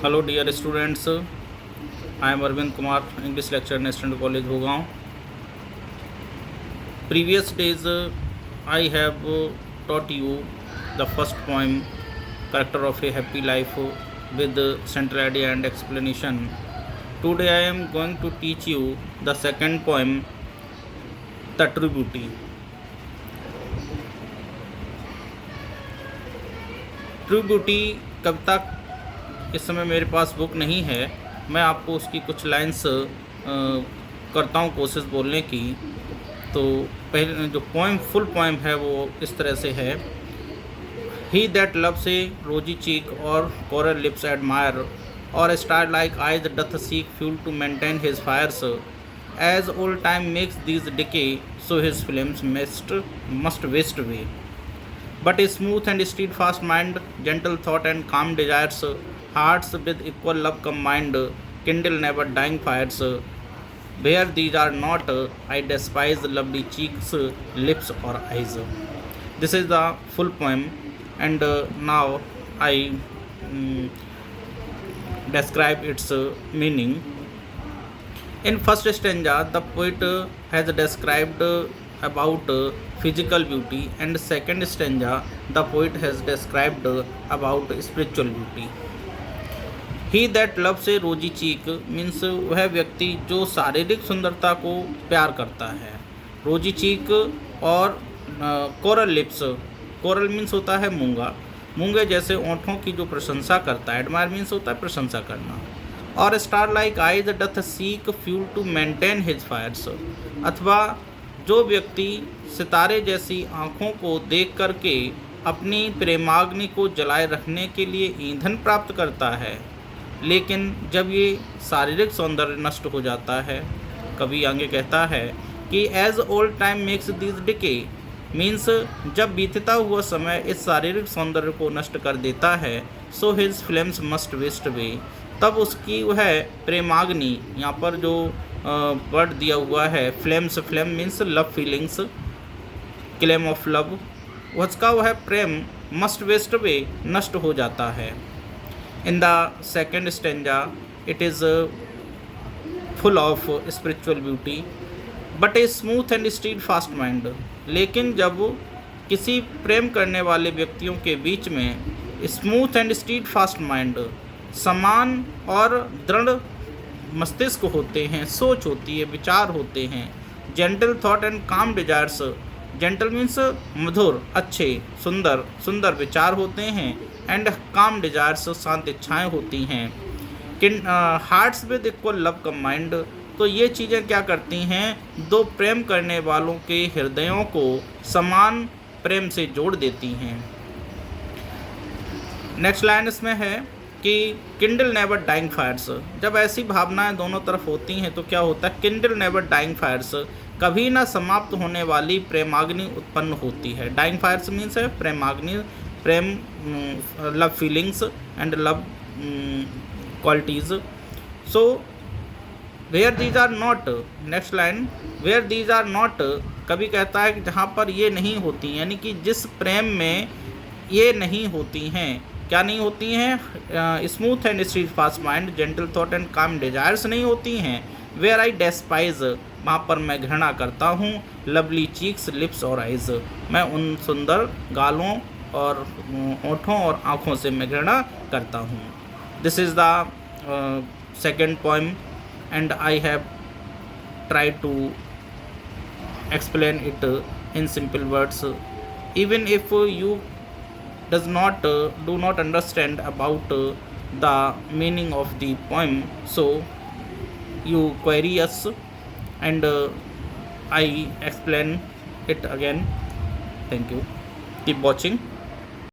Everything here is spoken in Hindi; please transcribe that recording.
Hello dear students, I am Arvind Kumar, English lecturer, National College, Bhugaon. Previous days I have taught you the first poem, Character of a Happy Life, with central idea and explanation. Today I am going to teach you the second poem, The True Beauty. True beauty कविता इस समय मेरे पास बुक नहीं है, मैं आपको उसकी कुछ लाइन्स करता हूँ कोशिश बोलने की। तो पहले जो पोएम फुल पोएम है वो इस तरह से है। ही that loves A rosy cheek or coral lips admire or star like eyes doth seek fuel to maintain his fires as old time makes these decay so his flames must waste away but a smooth and steadfast mind, gentle thought and calm desires, hearts with equal love combined, kindle never dying fires. Where these are not, I despise lovely cheeks, lips or eyes. This is the full poem, and now I describe its meaning. In first stanza, the poet has described about physical beauty, and second stanza the poet has described about spiritual beauty. He that loves A rosy cheek means वह व्यक्ति जो शारीरिक सुंदरता को प्यार करता है। रोजी cheek or coral lips, coral means होता है मूंगा, मूंगे जैसे ओंठों की जो प्रशंसा करता है। एडमायर मीन्स होता है प्रशंसा करना। Or star like eyes doth seek fuel to maintain his fires, अथवा जो व्यक्ति सितारे जैसी आँखों को देख करके अपनी प्रेमाग्नि को जलाए रखने के लिए ईंधन प्राप्त करता है, लेकिन जब ये शारीरिक सौंदर्य नष्ट हो जाता है, कवि आगे कहता है कि as old time makes this decay means जब बीतता हुआ समय इस शारीरिक सौंदर्य को नष्ट कर देता है, so his flames must waste way, तब उसकी वह प्रेमाग्नि, यहाँ पर जो वर्ड दिया हुआ है flames, flame means love feelings, claim of love, उसका वह प्रेम मस्ट वेस्ट वे नष्ट हो जाता है। In the second stanza it is full of spiritual beauty but a smooth and stead fast mind, लेकिन जब किसी प्रेम करने वाले व्यक्तियों के बीच में smooth and stead fast mind, समान और दृढ़ मस्तिष्क होते हैं, सोच होती है, विचार होते हैं। जेंटल थॉट एंड काम डिजायर्स, जेंटल मीन्स मधुर, अच्छे, सुंदर, सुंदर विचार होते हैं। एंड काम डिजायर्स, शांत इच्छाएँ होती हैं। Hearts with equal love combined, तो ये चीज़ें क्या करती हैं, दो प्रेम करने वालों के हृदयों को समान प्रेम से जोड़ देती हैं। नेक्स्ट लाइन इसमें है कि किंडल नेवर डाइंग फायर्स, जब ऐसी भावनाएं दोनों तरफ होती हैं तो क्या होता है, किंडल नेवर डाइंग फायर्स, कभी ना समाप्त होने वाली प्रेमाग्नि उत्पन्न होती है। डाइंग फायर्स मीन्स है प्रेमाग्नि, प्रेम, love feelings and love qualities. So where these are not, next line, where these are not, कभी कहता है कि जहाँ पर ये नहीं होती, यानी कि जिस प्रेम में ये नहीं होती हैं, क्या नहीं होती हैं, smooth and stead fast mind, gentle thought and काम डिजायर्स नहीं होती हैं। वेयर आई डेस्पाइज, वहाँ पर मैं घृणा करता हूँ। लवली चीक्स, लिप्स और आइज, मैं उन सुंदर गालों और ओंठों और आँखों से मैं घृणा करता हूँ। This is the second poem and I have try to explain it in simple words. Even if you do not understand about the meaning of the poem, so you query us and I explain it again. Thank you. Keep watching.